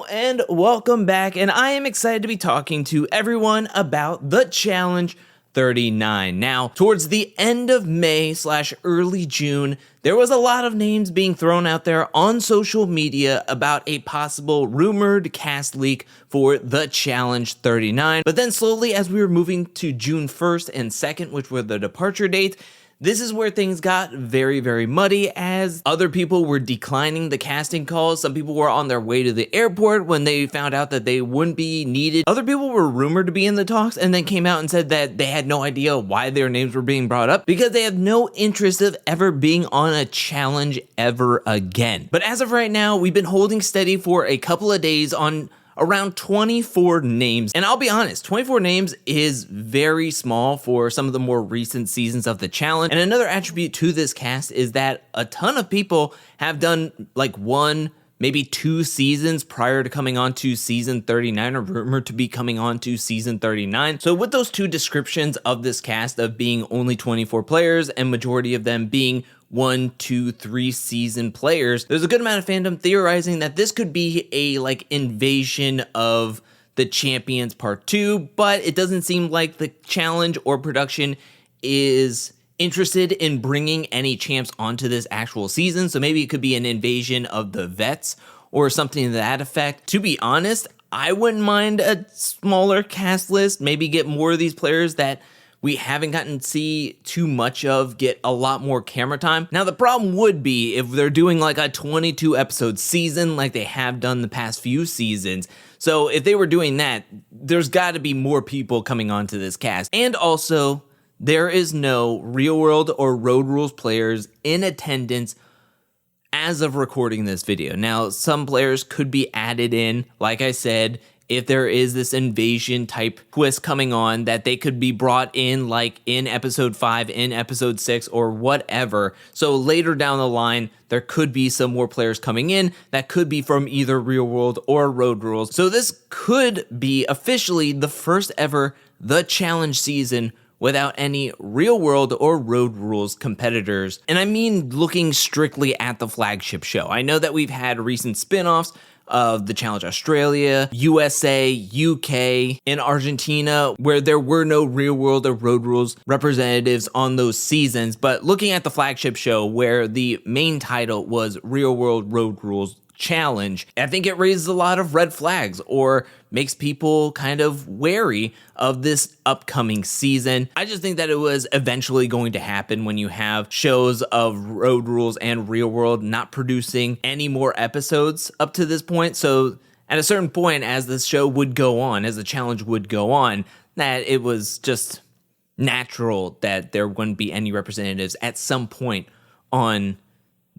and welcome back, and I am excited to be talking to everyone about the Challenge 39. Now, towards the end of May / early June, there was a lot of names being thrown out there on social media about a possible rumored cast leak for the Challenge 39. But then slowly, as we were moving to June 1st and 2nd, which were the departure dates, this is where things got very, very muddy as other people were declining the casting calls. Some people were on their way to the airport when they found out that they wouldn't be needed. Other people were rumored to be in the talks and then came out and said that they had no idea why their names were being brought up because they have no interest of ever being on a challenge ever again. But as of right now, we've been holding steady for a couple of days on around 24 names. And I'll be honest, 24 names is very small for some of the more recent seasons of the challenge. And another attribute to this cast is that a ton of people have done like one, maybe 2 seasons prior to coming on to season 39 or rumored to be coming on to season 39. So with those 2 descriptions of this cast of being only 24 players and majority of them being 1, 2, 3 season players, there's a good amount of fandom theorizing that this could be a like invasion of the champions part 2, but it doesn't seem like the challenge or production is interested in bringing any champs onto this actual season. So maybe it could be an invasion of the vets or something to that effect. To be honest, I wouldn't mind a smaller cast list, maybe get more of these players that we haven't gotten to see too much of get a lot more camera time. Now, the problem would be if they're doing like a 22 episode season like they have done the past few seasons. So if they were doing that, there's got to be more people coming onto this cast. And also, there is no real world or road rules players in attendance as of recording this video. Now, some players could be added in, like I said, if there is this invasion type twist coming on, that they could be brought in like in episode 5, in episode 6, or whatever. So later down the line, there could be some more players coming in that could be from either real world or road rules. So this could be officially the first ever The Challenge season without any real world or road rules competitors. And I mean looking strictly at the flagship show. I know that we've had recent spin-offs of the Challenge Australia, USA, UK, and Argentina, where there were no real world or road rules representatives on those seasons. But looking at the flagship show where the main title was Real World Road Rules Challenge, I think it raises a lot of red flags or makes people kind of wary of this upcoming season. I just think that it was eventually going to happen when you have shows of road rules and real world not producing any more episodes up to this point. So at a certain point, as the show would go on, as the challenge would go on, that it was just natural that there wouldn't be any representatives at some point on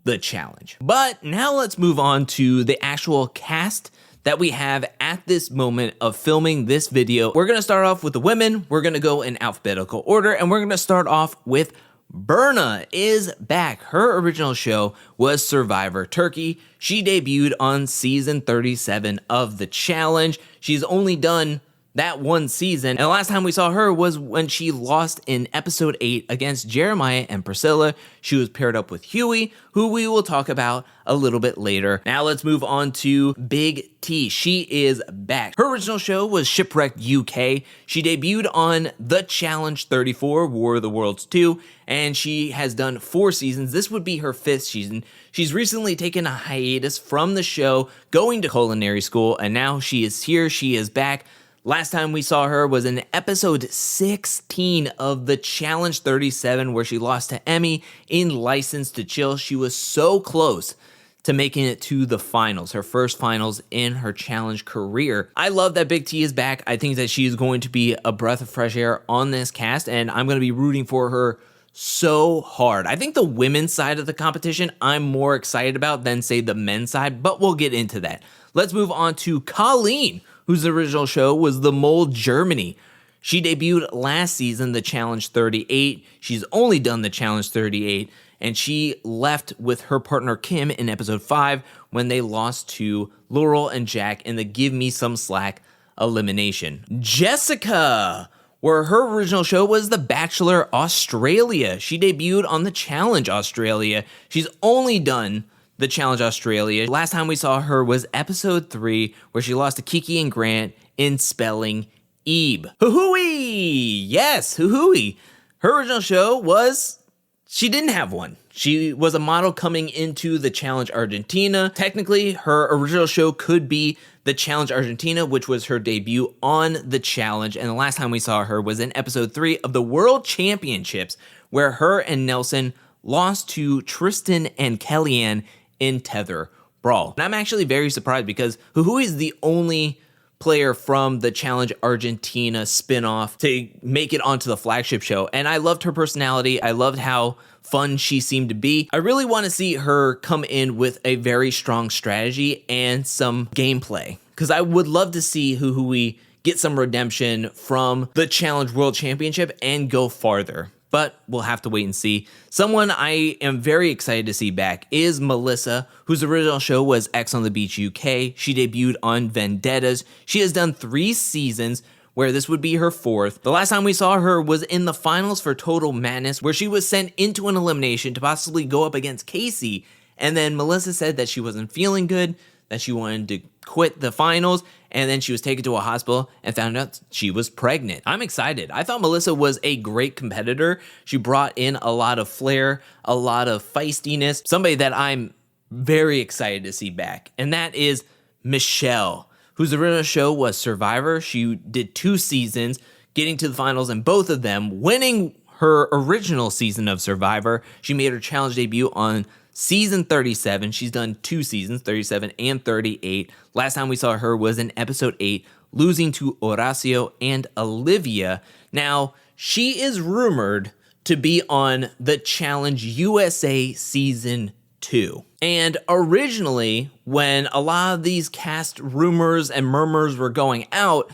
the challenge. But now let's move on to the actual cast that we have at this moment of filming this video. We're going to start off with the women. We're going to go in alphabetical order, and we're going to start off with Berna is back. Her original show was Survivor Turkey. She debuted on season 37 of the challenge. She's only done that one season, and the last time we saw her was when she lost in episode 8 against Jeremiah and Priscilla. She was paired up with Huey, who we will talk about a little bit later. Now let's move on to Big T. She is back. Her original show was Shipwrecked UK. She debuted on The Challenge 34, War of the Worlds 2, and she has done 4 seasons. This would be her 5th season. She's recently taken a hiatus from the show, going to culinary school, and now she is here. She is back. Last time we saw her was in episode 16 of the Challenge 37, where she lost to Emmy in License to Chill. She was so close to making it to the finals, her first finals in her challenge career. I love that Big T is back. I think that she is going to be a breath of fresh air on this cast, and I'm going to be rooting for her so hard. I think the women's side of the competition I'm more excited about than, say, the men's side, but we'll get into that. Let's move on to Colleen, whose original show was The Mole Germany. She debuted last season, the Challenge 38. She's only done the Challenge 38, and she left with her partner Kim in episode 5 when they lost to Laurel and Jack in the Give Me Some Slack elimination. Jessica, where her original show was The Bachelor Australia. She debuted on the Challenge Australia. She's only done the Challenge Australia. Last time we saw her was episode 3, where she lost to Kiki and Grant in spelling Ebe. Hoo-hooey! Yes, hoo-hooey. Her original show was, she didn't have one. She was a model coming into the Challenge Argentina. Technically, her original show could be the Challenge Argentina, which was her debut on the Challenge. And the last time we saw her was in episode 3 of the World Championships, where her and Nelson lost to Tristan and Kellyanne in Tether Brawl. And I'm actually very surprised because Huhui is the only player from the Challenge Argentina spinoff to make it onto the flagship show. And I loved her personality. I loved how fun she seemed to be. I really want to see her come in with a very strong strategy and some gameplay, because I would love to see Huhui get some redemption from the Challenge World Championship and go farther. But we'll have to wait and see. Someone I am very excited to see back is Melissa, whose original show was X on the Beach UK. She debuted on Vendettas. She has done 3 seasons, where this would be her 4th. The last time we saw her was in the finals for Total Madness, where she was sent into an elimination to possibly go up against Casey. And then Melissa said that she wasn't feeling good, that she wanted to quit the finals, and then she was taken to a hospital and found out she was pregnant. I'm excited. I thought Melissa was a great competitor. She brought in a lot of flair, a lot of feistiness, somebody that I'm very excited to see back, and that is Michelle, whose original show was Survivor. She did 2 seasons, getting to the finals in both of them, winning her original season of Survivor. She made her challenge debut on season 37. She's done 2 seasons, 37 and 38. Last time we saw her was in episode 8, losing to Horacio and Olivia. Now, she is rumored to be on the Challenge USA season 2. And originally, when a lot of these cast rumors and murmurs were going out,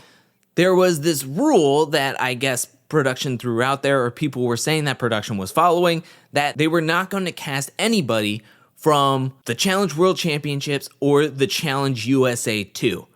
there was this rule that I guess production threw out there, or people were saying that production was following, that they were not going to cast anybody from the Challenge World Championships or the Challenge USA 2.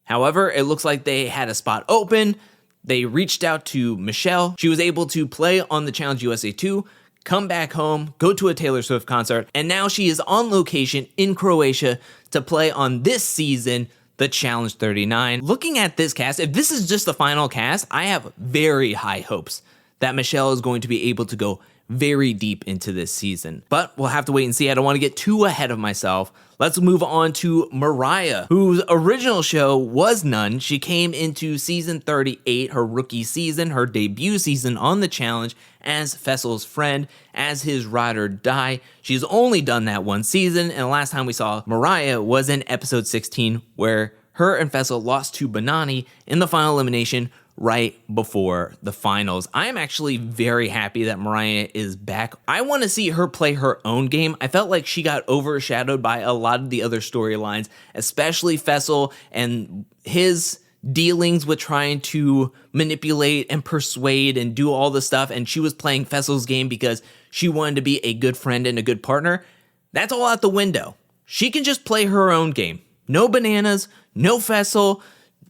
However, it looks like they had a spot open. They reached out to Michelle. She was able to play on the Challenge USA 2, come back home, go to a Taylor Swift concert, and now she is on location in Croatia to play on this season, the Challenge 39. Looking at this cast, if this is just the final cast, I have very high hopes that Michelle is going to be able to go very deep into this season. But we'll have to wait and see. I don't want to get too ahead of myself. Let's move on to Mariah, whose original show was None. She came into season 38, her rookie season, her debut season on the Challenge, as Fessel's friend, as his ride or die. She's only done that 1 season, and the last time we saw Mariah was in episode 16, where her and Fessel lost to Banani in the final elimination right before the finals. I am actually very happy that Mariah is back. I want to see her play her own game. I felt like she got overshadowed by a lot of the other storylines, especially Fessel and his dealings with trying to manipulate and persuade and do all the stuff, and she was playing Fessel's game because she wanted to be a good friend and a good partner. That's all out the window. She can just play her own game. No bananas, no Fessel,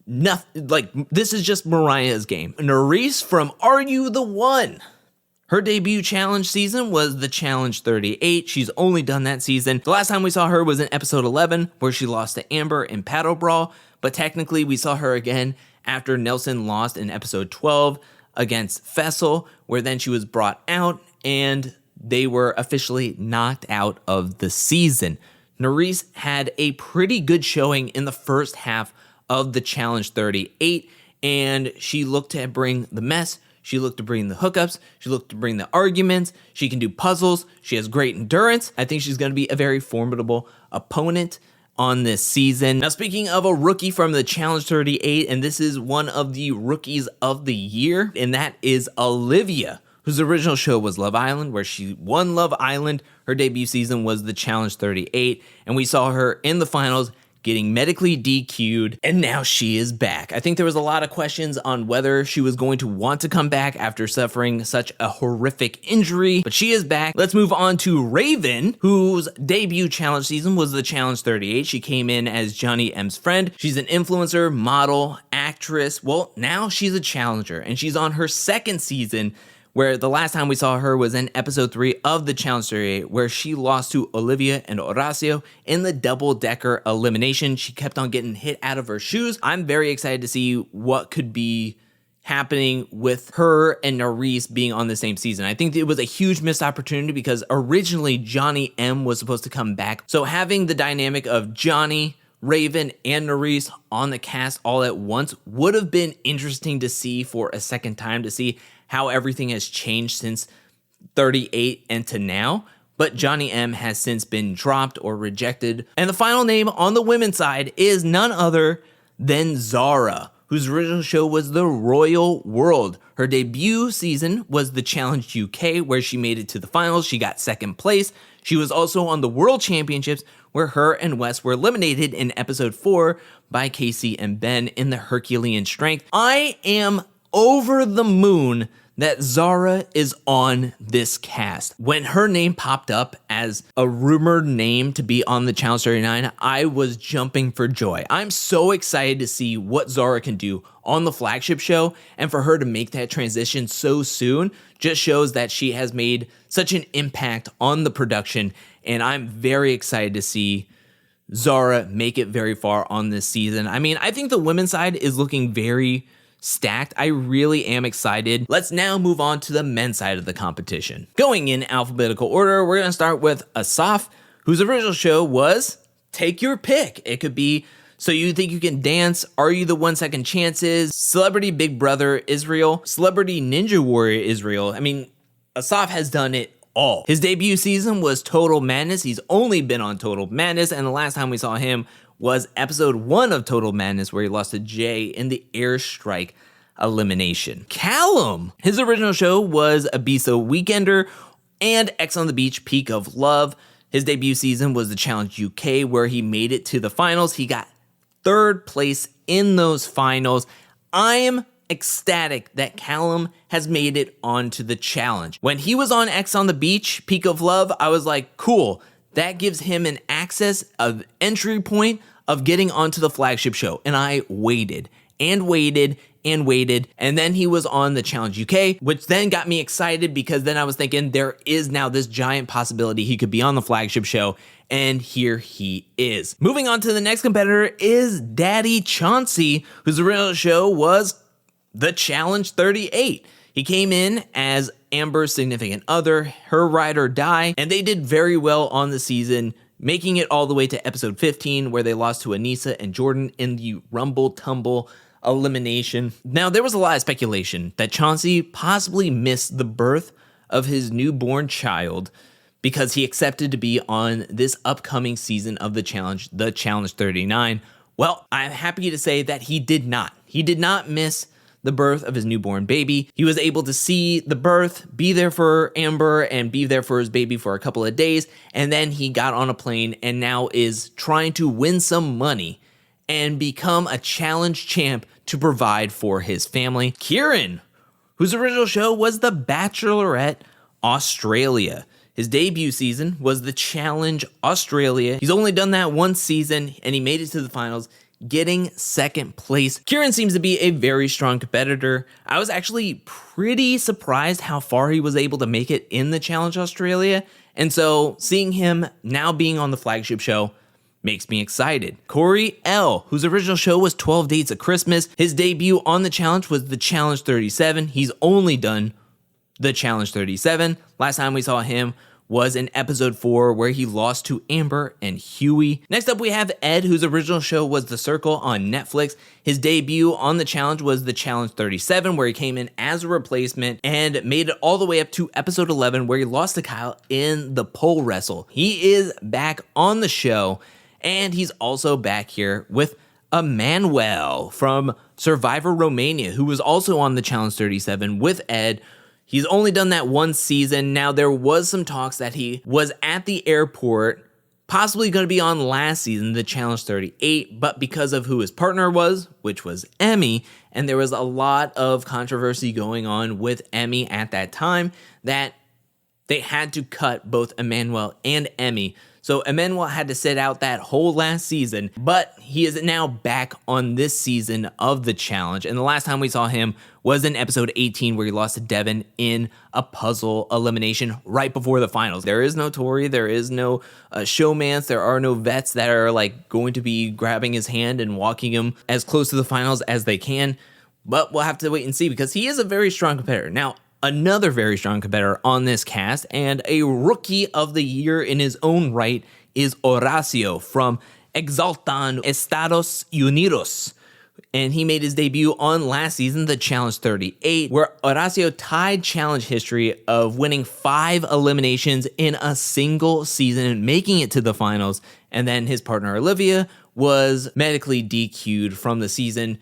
nothing. Like, this is just Mariah's game. Nerys from Are You the One? Her debut challenge season was the Challenge 38. She's only done that season. The last time we saw her was in episode 11, where she lost to Amber in Paddle Brawl, but technically we saw her again after Nelson lost in episode 12 against Fessel, where then she was brought out and they were officially knocked out of the season. Nerys had a pretty good showing in the first half of the Challenge 38, and she looked to bring the mess, she looked to bring the hookups, she looked to bring the arguments, she can do puzzles, she has great endurance. I think she's going to be a very formidable opponent on this season. Now, speaking of a rookie from the Challenge 38, and this is one of the rookies of the year, and that is Olivia, whose original show was Love Island, where she won Love Island. Her debut season was the Challenge 38, and we saw her in the finals getting medically DQ'd, and now she is back. I think there was a lot of questions on whether she was going to want to come back after suffering such a horrific injury, but she is back. Let's move on to Raven, whose debut challenge season was the Challenge 38. She came in as Johnny M's friend. She's an influencer, model, actress. Well, now she's a challenger, and she's on her 2nd season where the last time we saw her was in episode 3 of the Challenge 38, where she lost to Olivia and Horacio in the double-decker elimination. She kept on getting hit out of her shoes. I'm very excited to see what could be happening with her and Nerys being on the same season. I think it was a huge missed opportunity because originally Johnny M was supposed to come back. So having the dynamic of Johnny, Raven, and Nerys on the cast all at once would have been interesting to see for a second time, to see how everything has changed since 38 and to now. But Johnny M has since been dropped or rejected. And the final name on the women's side is none other than Zara, whose original show was The Royal World. Her debut season was the Challenge UK, where she made it to the finals. She got second place. She was also on the World Championships, where her and Wes were eliminated in episode 4 by Casey and Ben in the Herculean strength. I am over the moon that Zara is on this cast. When her name popped up as a rumored name to be on the Challenge 39, I was jumping for joy. I'm so excited to see what Zara can do on the flagship show, and for her to make that transition so soon just shows that she has made such an impact on the production, and I'm very excited to see Zara make it very far on this season. I mean, I think the women's side is looking very stacked. I really am excited. Let's now move on to the men's side of the competition. Going in alphabetical order, we're going to start with Asaf, whose original show was Take Your Pick. It could be So You Think You Can Dance, Are You the 1 Second Chances, Celebrity Big Brother Israel, Celebrity Ninja Warrior Israel. I mean, Asaf has done it all. His debut season was Total Madness. He's only been on Total Madness, and the last time we saw him was episode 1 of Total Madness, where he lost to Jay in the Airstrike elimination. Callum, his original show was Ibiza Weekender and X on the Beach Peak of Love. His debut season was the Challenge UK, where he made it to the finals. He got 3rd place in those finals. I'm ecstatic that Callum has made it onto the challenge. When he was on X on the Beach Peak of Love, I was like, cool. That gives him an access of entry point of getting onto the flagship show. And I waited and waited and waited. And then he was on the Challenge UK, which then got me excited because then I was thinking there is now this giant possibility he could be on the flagship show. And here he is. Moving on to the next competitor is Daddy Chauncey, whose original show was the Challenge 38. He came in as Amber's significant other, her ride or die, and they did very well on the season, making it all the way to episode 15, where they lost to Anissa and Jordan in the Rumble Tumble elimination. Now, there was a lot of speculation that Chauncey possibly missed the birth of his newborn child because he accepted to be on this upcoming season of the Challenge 39. Well, I'm happy to say that he did not. He did not miss the birth of his newborn baby. He was able to see the birth, be there for Amber, and be there for his baby for a couple of days, and then he got on a plane and now is trying to win some money and become a challenge champ to provide for his family. Kieran, whose original show was The Bachelorette Australia. His debut season was the Challenge Australia. He's only done that one season, and he made it to the finals, getting 2nd place. Kieran seems to be a very strong competitor. I was actually pretty surprised how far he was able to make it in the Challenge Australia. And so seeing him now being on the flagship show makes me excited. Corey L., whose original show was 12 Dates of Christmas. His debut on the challenge was the Challenge 37. He's only done the Challenge 37. Last time we saw him was in episode 4, where he lost to Amber and Huey. Next up, we have Ed, whose original show was The Circle on Netflix. His debut on the challenge was the Challenge 37, where he came in as a replacement and made it all the way up to episode 11, where he lost to Kyle in the pole wrestle. He is back on the show, and he's also back here with Emmanuel from Survivor Romania, who was also on the Challenge 37 with Ed. He's only done that one season. Now, there was some talks that he was at the airport, possibly going to be on last season, the Challenge 38, but because of who his partner was, which was Emmy, and there was a lot of controversy going on with Emmy at that time, that they had to cut both Emmanuel and Emmy. So Emmanuel had to sit out that whole last season, but he is now back on this season of the challenge. And the last time we saw him was in episode 18, where he lost to Devin in a puzzle elimination right before the finals. There is no Tori, there is no showmance, there are no vets that are like going to be grabbing his hand and walking him as close to the finals as they can. But we'll have to wait and see, because he is a very strong competitor. Now, another very strong competitor on this cast, and a rookie of the year in his own right, is Horacio from Exaltan Estados Unidos. And he made his debut on last season, the Challenge 38, where Horacio tied challenge history of winning 5 eliminations in a single season, making it to the finals. And then his partner Olivia was medically DQ'd from the season,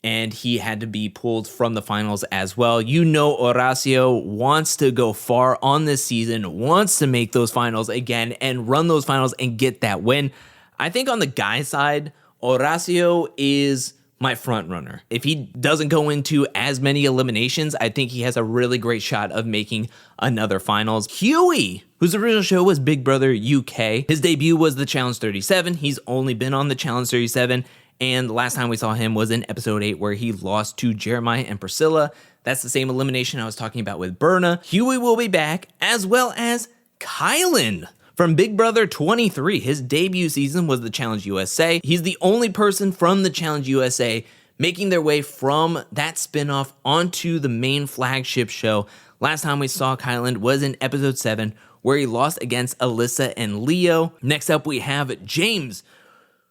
and he had to be pulled from the finals as well. You know, Horacio wants to go far on this season, wants to make those finals again and run those finals and get that win. I think on the guy side, Horacio is my front runner. If he doesn't go into as many eliminations, I think he has a really great shot of making another finals. Huey, whose original show was Big Brother UK, his debut was the Challenge 37. He's only been on the Challenge 37. And the last time we saw him was in episode 8, where he lost to Jeremiah and Priscilla. That's the same elimination I was talking about with Berna. Huey will be back, as well as Kylan from Big Brother 23. His debut season was the Challenge USA. He's the only person from the Challenge USA making their way from that spinoff onto the main flagship show. Last time we saw Kylan was in episode 7, where he lost against Alyssa and Leo. Next up, we have James,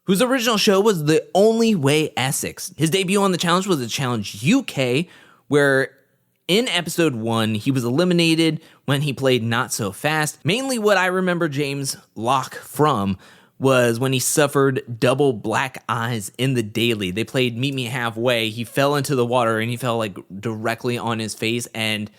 whose original show was The Only Way Essex. His debut on the challenge was the Challenge UK, where in episode 1, he was eliminated when he played Not So Fast. Mainly what I remember James' lock from was when he suffered double black eyes in the daily. They played Meet Me Halfway. He fell into the water and he fell like directly on his face. And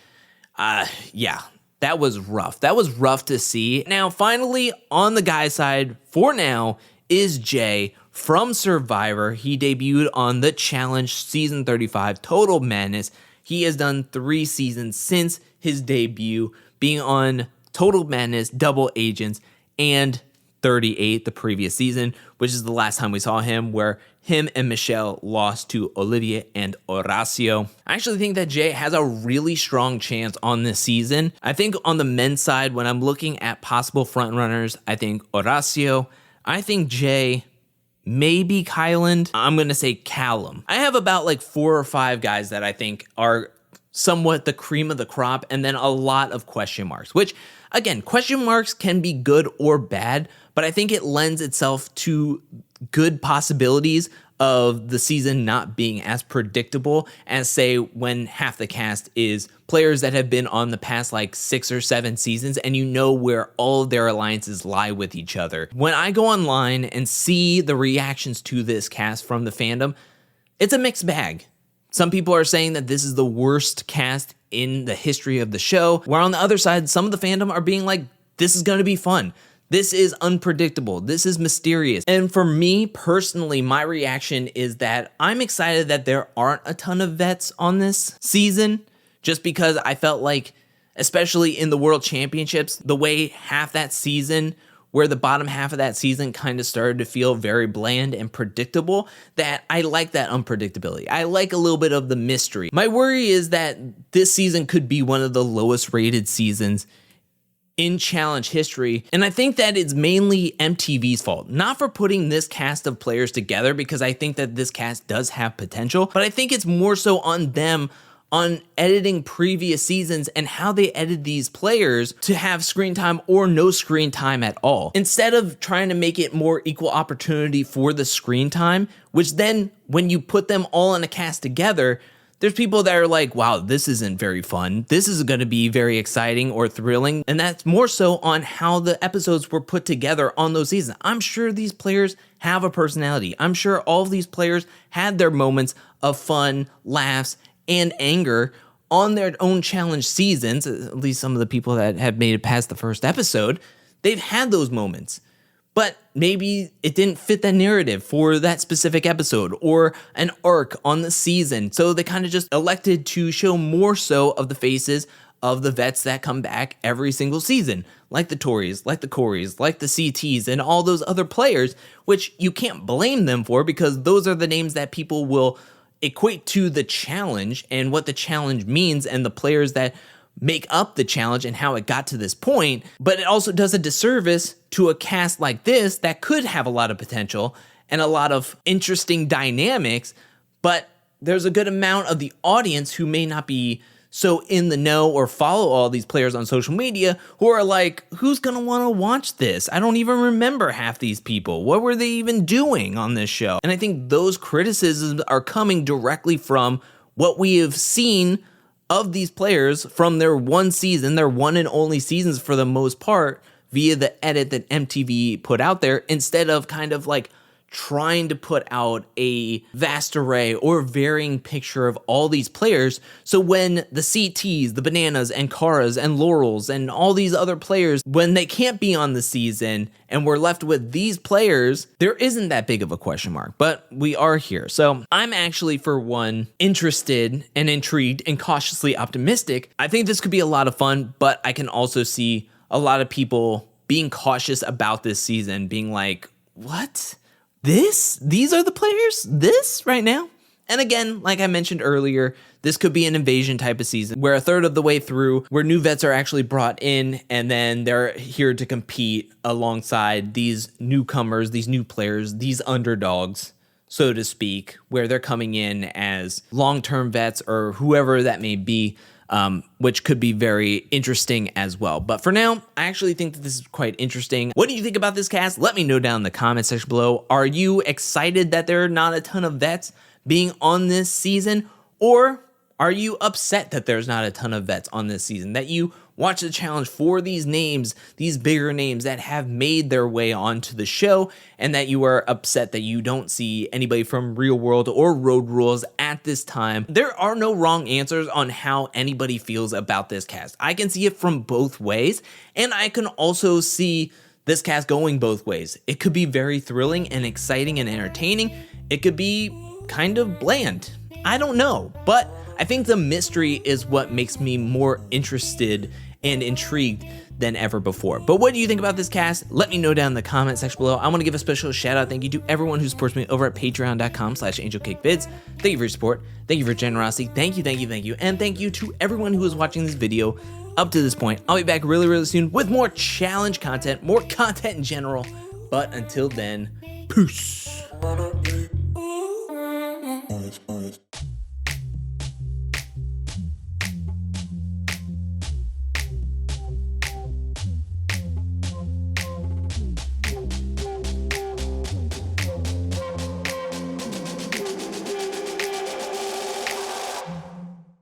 yeah, that was rough. That was rough to see. Now, finally, on the guy side, for now, is Jay from Survivor. He debuted on the Challenge Season 35, Total Madness. He has done 3 seasons since his debut, being on Total Madness, Double Agents, and 38 the previous season, which is the last time we saw him, where him and Michelle lost to Olivia and Horacio. I actually think that Jay has a really strong chance on this season. I think on the men's side, when I'm looking at possible frontrunners, I think Horacio, I think Jay, maybe Kylan. I'm going to say Callum. I have about like 4 or 5 guys that I think are somewhat the cream of the crop, and then a lot of question marks, which, again, question marks can be good or bad, but I think it lends itself to good possibilities of the season not being as predictable as, say, when half the cast is players that have been on the past like 6 or 7 seasons, and you know where all of their alliances lie with each other. When I go online and see the reactions to this cast from the fandom, it's a mixed bag. Some people are saying that this is the worst cast in the history of the show, where on the other side, some of the fandom are being like, this is going to be fun. This is unpredictable. This is mysterious. And for me personally, my reaction is that I'm excited that there aren't a ton of vets on this season, just because I felt like, especially in the World Championships, the way half that season, where the bottom half of that season kind of started to feel very bland and predictable, that I like that unpredictability. I like a little bit of the mystery. My worry is that this season could be one of the lowest rated seasons in challenge history, and I think that it's mainly MTV's fault. Not for putting this cast of players together, because I think that this cast does have potential, but I think it's more so on them, on editing previous seasons and how they edit these players to have screen time or no screen time at all. Instead of trying to make it more equal opportunity for the screen time, which then when you put them all in a cast together, there's people that are like, wow, this isn't very fun. This is going to be very exciting or thrilling. And that's more so on how the episodes were put together on those seasons. I'm sure these players have a personality. I'm sure all of these players had their moments of fun, laughs, and anger on their own challenge seasons. At least some of the people that have made it past the first episode, they've had those moments. But maybe it didn't fit that narrative for that specific episode or an arc on the season. So they kind of just elected to show more so of the faces of the vets that come back every single season, like the Tories, like the Coreys, like the CTs, and all those other players, which you can't blame them for because those are the names that people will equate to the challenge and what the challenge means and the players that make up the challenge and how it got to this point. But it also does a disservice to a cast like this that could have a lot of potential and a lot of interesting dynamics, but there's a good amount of the audience who may not be so in the know or follow all these players on social media who are like, who's going to want to watch this? I don't even remember half these people. What were they even doing on this show? And I think those criticisms are coming directly from what we have seen of these players from their one season, their one and only seasons for the most part, via the edit that MTV put out there, instead of kind of like trying to put out a vast array or varying picture of all these players. So when the CTs, the Bananas and Karas and Laurels and all these other players, when they can't be on the season and we're left with these players, there isn't that big of a question mark, but we are here. So I'm actually, for one, interested and intrigued and cautiously optimistic. I think this could be a lot of fun, but I can also see a lot of people being cautious about this season, being like, what? These are the players? This right now? And again, like I mentioned earlier, this could be an invasion type of season where a third of the way through, where new vets are actually brought in and then they're here to compete alongside these newcomers, these new players, these underdogs, so to speak, where they're coming in as long-term vets or whoever that may be, which could be very interesting as well. But for now, I actually think that this is quite interesting. What do you think about this cast? Let me know down in the comment section below. Are you excited that there are not a ton of vets being on this season? Or are you upset that there's not a ton of vets on this season? That you watch the challenge for these names, these bigger names that have made their way onto the show, and that you are upset that you don't see anybody from Real World or Road Rules at this time. There are no wrong answers on how anybody feels about this cast. I can see it from both ways, and I can also see this cast going both ways. It could be very thrilling and exciting and entertaining. It could be kind of bland. I don't know, but I think the mystery is what makes me more interested and intrigued than ever before. But what do you think about this cast? Let me know down in the comment section below. I want to give a special shout out thank you to everyone who supports me over at patreon.com/angelcakevids. Thank you for your support. Thank you for your generosity. Thank you. And thank you to everyone who is watching this video up to this point. I'll be back really soon with more challenge content, more content in general. But until then, peace.